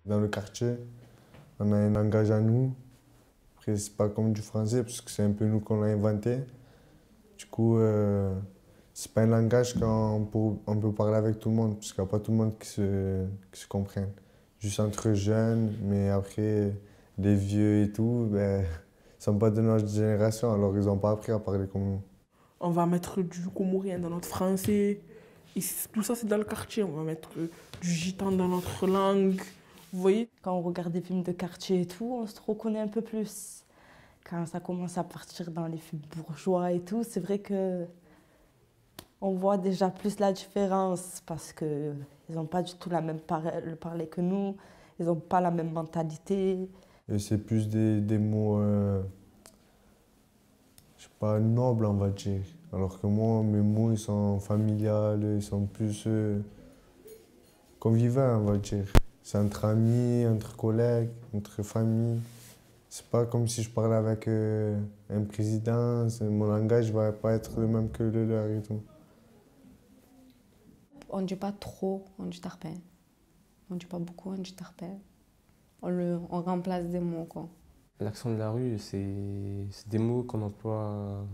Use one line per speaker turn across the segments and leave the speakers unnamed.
Dans le quartier, on a un langage à nous. Après, c'est pas comme du français, parce que c'est un peu nous qu'on l'a inventé. Du coup, c'est pas un langage on peut parler avec tout le monde, parce qu'il n'y a pas tout le monde qui se comprenne. Juste entre jeunes, mais après, les vieux et tout, ben, ils sont pas de notre génération, alors ils n'ont pas appris à parler comme nous.
On va mettre du comorien dans notre français. Et tout ça, c'est dans le quartier. On va mettre du gitan dans notre langue. Vous voyez?
Quand on regarde des films de quartier et tout, on se reconnaît un peu plus. Quand ça commence à partir dans les films bourgeois et tout, c'est vrai que on voit déjà plus la différence parce qu'ils n'ont pas du tout la même parler que nous, ils n'ont pas la même mentalité.
Et c'est plus des mots, je sais pas, nobles, on va dire. Alors que moi, mes mots, ils sont familiales, ils sont plus conviviaux, on va dire. C'est entre amis, entre collègues, entre familles. C'est pas comme si je parlais avec un président, mon langage va pas être le même que le leur et tout.
On ne dit pas trop, on dit tarpin. On ne dit pas beaucoup, on dit tarpin. On remplace des mots, quoi.
L'accent de la rue, c'est des mots qu'on emploie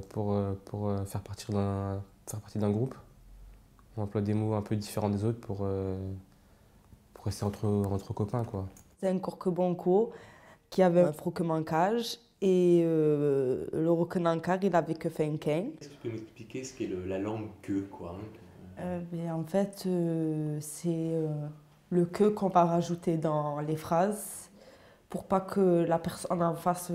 pour faire partie d'un groupe. On emploie des mots un peu différents des autres pour rester entre copains, quoi.
C'est un corque-bonco qui avait un froque-mancage et le roquenancard, il avait que finquin.
Est-ce que tu peux m'expliquer ce qu'est la langue que, quoi
En fait, c'est le que qu'on va rajouter dans les phrases pour pas que la personne en face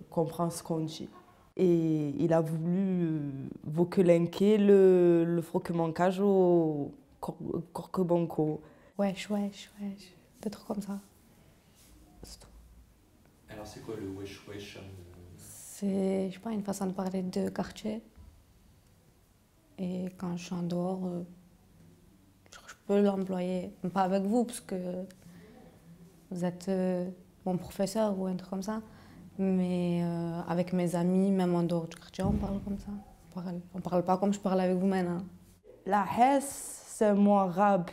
comprenne ce qu'on dit. Et il a voulu vocaliser le froque-mancage au corque-bonco.
Wesh, wesh, wesh. Des trucs comme ça. C'est tout.
Alors c'est quoi le wesh wesh
C'est, je sais pas, une façon de parler de quartier. Et quand je suis en dehors, je peux l'employer. Pas avec vous, parce que vous êtes mon professeur ou un truc comme ça. Mais avec mes amis, même en dehors du quartier, on parle comme ça. On parle pas comme je parle avec vous maintenant.
La Hesse, c'est un mot arabe.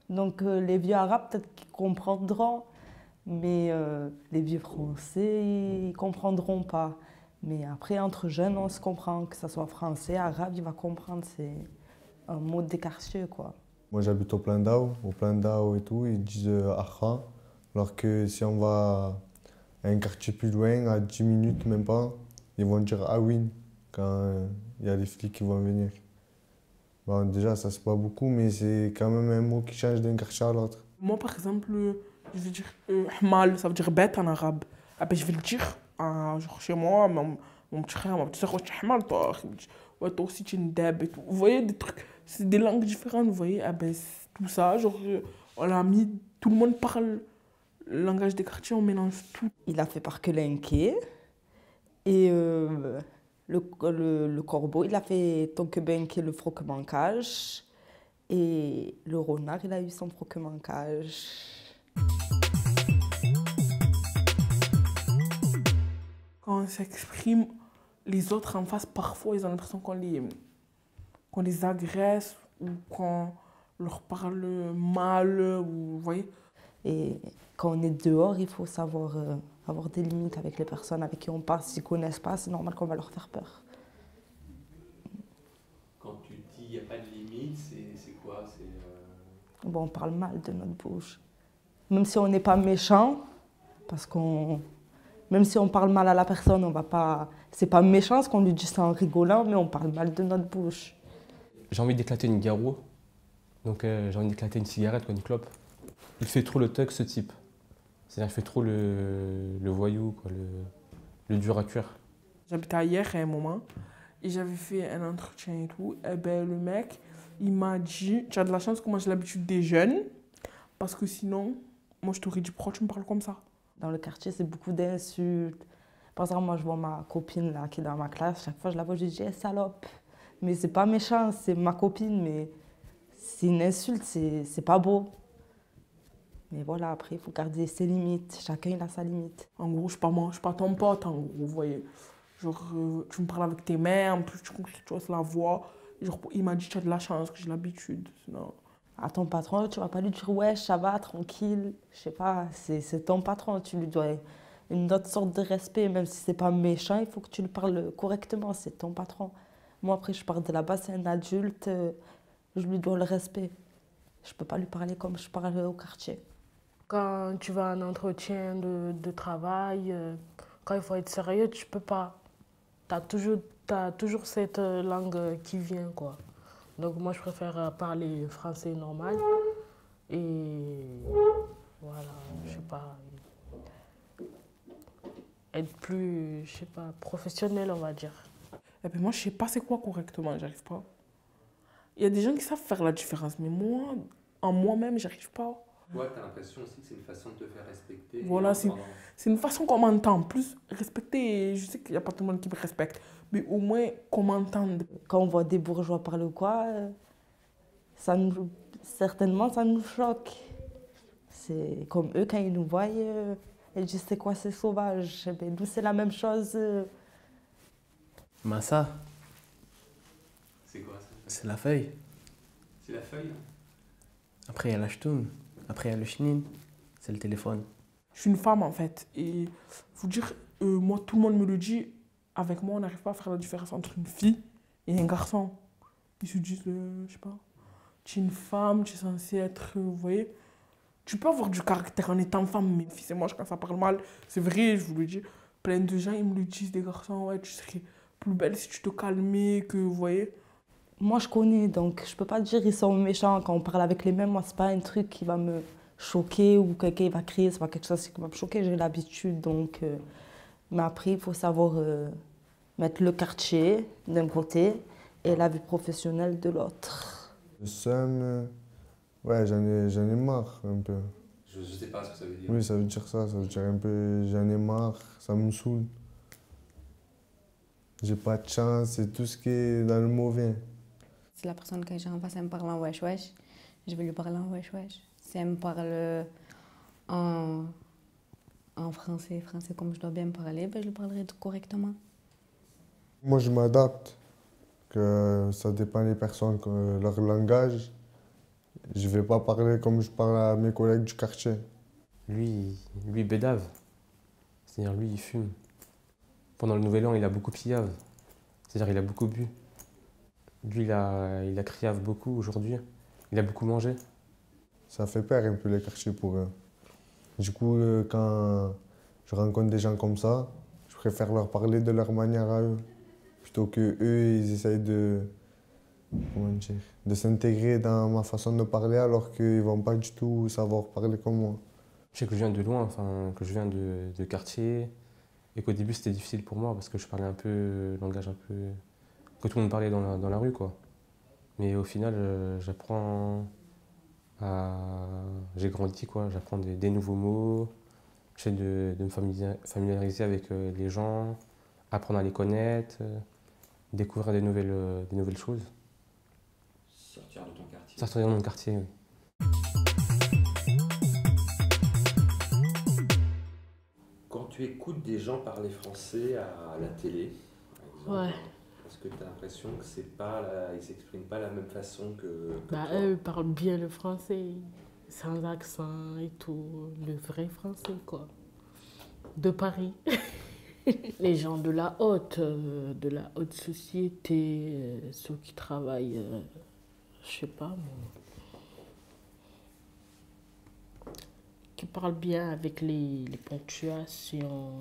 Donc les vieux arabes, peut-être qu'ils comprendront. Mais les vieux français, ils ne comprendront pas. Mais après, entre jeunes, on se comprend. Que ce soit français, arabe, il va comprendre. C'est un mot des quartiers, quoi.
Moi, j'habite au Plein d'Ao et tout, ils disent Akha. Alors que si on va à un quartier plus loin, à 10 minutes, même pas, ils vont dire Awin quand il y a les flics qui vont venir. Bon, déjà, ça c'est pas beaucoup, mais c'est quand même un mot qui change d'un quartier à l'autre.
Moi, par exemple, je vais dire hmal, ça veut dire bête en arabe. Après, je vais le dire genre chez moi, mon petit frère, ma petite soeur, wesh, hmal, toi. Ouais, toi aussi, tu es une deb et tout. Vous voyez, des trucs, c'est des langues différentes, vous voyez. Ah ben, tout ça, genre, on l'a mis, tout le monde parle le langage des quartiers, on mélange tout.
Il a fait par Kelenke. Et le corbeau, il a fait Tonkebenke, le froque-mancage. Et le renard, il a eu son froque-mancage.
Quand on s'exprime, les autres en face, parfois, ils ont l'impression qu'on les agresse ou qu'on leur parle mal, ou, vous voyez.
Et quand on est dehors, il faut savoir avoir des limites avec les personnes avec qui on parle. S'ils ne connaissent pas, c'est normal qu'on va leur faire peur.
Quand tu dis il n'y a pas de limite, c'est quoi
Bon, on parle mal de notre bouche. Même si on n'est pas méchant, parce qu'on... Même si on parle mal à la personne, on va pas... C'est pas méchant ce qu'on lui dit, c'est en rigolant, mais on parle mal de notre bouche.
J'ai envie d'éclater une garrot, donc j'ai envie d'éclater une cigarette, quoi, une clope. Il fait trop le thug, ce type. C'est-à-dire qu'il fait trop le voyou, quoi, le dur à cuire.
J'habitais ailleurs à un moment et j'avais fait un entretien et tout. Et ben, le mec, il m'a dit, tu as de la chance que moi j'ai l'habitude des jeunes, parce que sinon, moi je t'aurais dit pourquoi tu me parles comme ça.
Dans le quartier, c'est beaucoup d'insultes. Par exemple, moi je vois ma copine là, qui est dans ma classe, chaque fois je la vois, je dis hey, salope. Mais c'est pas méchant, c'est ma copine, mais c'est une insulte, c'est pas beau. Mais voilà, après, il faut garder ses limites. Chacun il a sa limite.
En gros, je suis pas ton pote, en gros, vous voyez. Genre, tu me parles avec tes mains, en plus tu hausses la voix. Genre, il m'a dit, tu as de la chance, que j'ai l'habitude. Sinon...
À ton patron, tu vas pas lui dire ouais, ça va, tranquille. Je sais pas, c'est ton patron, tu lui dois une autre sorte de respect, même si c'est pas méchant, il faut que tu lui parles correctement, c'est ton patron. Moi, après, je pars de là-bas, c'est un adulte, je lui dois le respect. Je peux pas lui parler comme je parle au quartier.
Quand tu vas à un entretien de travail, quand il faut être sérieux, tu peux pas. T'as toujours cette langue qui vient, quoi. Donc moi, je préfère parler français normal et voilà, je sais pas, être plus, je sais pas, professionnel, on va dire. Et puis moi, je sais pas c'est quoi correctement, j'arrive pas. Il y a des gens qui savent faire la différence, mais moi, en moi-même, j'arrive pas.
Ouais, t'as l'impression aussi que c'est une façon de te faire respecter.
Voilà, c'est une façon qu'on m'entend. Plus respecter, je sais qu'il n'y a pas tout le monde qui me respecte, mais au moins qu'on m'entende.
Quand on voit des bourgeois parler ou quoi, certainement, ça nous choque. C'est comme eux, quand ils nous voient, ils disent c'est quoi, c'est sauvage. Ben, nous, c'est la même chose.
Massa,
C'est quoi ça?
c'est la feuille.
C'est la feuille?
Après, il y a l'ashtoum. Après, il y a le chinin. C'est le téléphone.
Je suis une femme en fait. Et faut dire, moi, tout le monde me le dit, avec moi, on n'arrive pas à faire la différence entre une fille et un garçon. Ils se disent, je sais pas, tu es une femme, tu es censée être, vous voyez. Tu peux avoir du caractère en étant femme, mais une fille, c'est moche quand ça parle mal. C'est vrai, je vous le dis. Plein de gens, ils me le disent, des garçons, ouais, tu serais plus belle si tu te calmais, que, vous voyez.
Moi, je connais, donc je peux pas dire ils sont méchants. Quand on parle avec les mêmes, moi, c'est pas un truc qui va me choquer ou quelqu'un va crier, c'est pas quelque chose qui va me choquer, j'ai l'habitude. Donc, mais après, il faut savoir mettre le quartier d'un côté et la vie professionnelle de l'autre.
Le seum, ouais, j'en ai marre un peu.
Je sais pas ce que ça veut dire.
Oui, ça veut dire ça veut dire un peu j'en ai marre, ça me saoule. J'ai pas de chance, c'est tout ce qui est dans le mauvais.
Si la personne que j'ai en face, elle me parle en wesh wesh, je vais lui parler en wesh wesh. Si elle me parle en français comme je dois bien me parler, ben je lui parlerai correctement.
Moi, je m'adapte, que ça dépend des personnes, que leur langage. Je vais pas parler comme je parle à mes collègues du quartier.
Lui, bédave. C'est-à-dire, lui, il fume. Pendant le Nouvel An, il a beaucoup piave. C'est-à-dire, il a beaucoup bu. Lui, il a criave beaucoup aujourd'hui. Il a beaucoup mangé.
Ça fait peur un peu les quartiers pour eux. Du coup, quand je rencontre des gens comme ça, je préfère leur parler de leur manière à eux. Plutôt que eux, ils essayent comment dire, de s'intégrer dans ma façon de parler alors qu'ils vont pas du tout savoir parler comme moi.
Je sais que je viens de loin, enfin, que je viens de quartier. Et qu'au début, c'était difficile pour moi parce que je parlais un peu, langage un peu. Que tout le monde parlait dans la rue, quoi. Mais au final, j'apprends à. J'ai grandi, quoi. J'apprends des nouveaux mots. J'essaie de me familiariser avec les gens, apprendre à les connaître, découvrir des nouvelles choses.
Sortir de ton quartier.
Sortir de mon quartier, oui.
Quand tu écoutes des gens parler français à la télé, par exemple,
Ouais.
est-ce que tu as l'impression que ils s'expriment pas de la même façon que
Bah,
toi?
eux parlent bien le français, sans accent et tout, le vrai français, quoi. De Paris. Les gens de la haute société, ceux qui travaillent, je sais pas moi, qui parlent bien avec les ponctuations,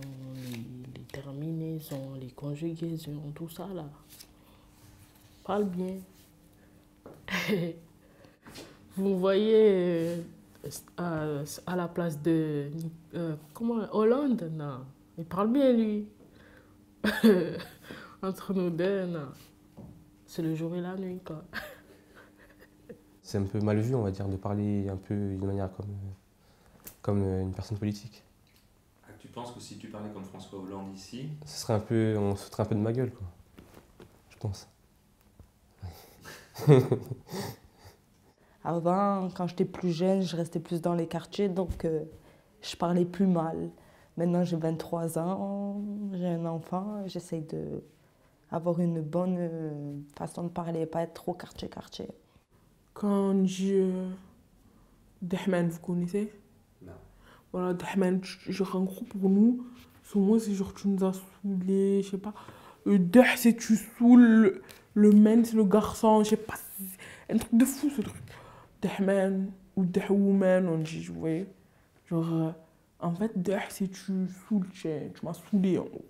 les terminaisons, les conjugaisons, tout ça là. Parlent bien. Vous voyez à la place de Hollande, non. Il parle bien lui. Entre nous deux, non. C'est le jour et la nuit, quoi.
C'est un peu mal vu, on va dire, de parler un peu d'une manière comme une personne politique.
Ah, tu penses que si tu parlais comme François Hollande ici,
On se foutrait un peu de ma gueule, quoi. Je pense.
Avant, quand j'étais plus jeune, je restais plus dans les quartiers, donc je parlais plus mal. Maintenant, j'ai 23 ans, j'ai un enfant, j'essaye d'avoir une bonne façon de parler, pas être trop quartier-quartier.
Quand on dit Dahman, vous connaissez?
Non.
Voilà, Dahman, genre en gros pour nous, ce mot c'est genre tu nous as saoulés, je sais pas. Dah c'est tu saoules, le men c'est le garçon, je sais pas. C'est un truc de fou ce truc. Dahman ou Dahouman, on dit, vous voyez. Genre, en fait, Dah c'est tu saoules, tu m'as saoulé en gros.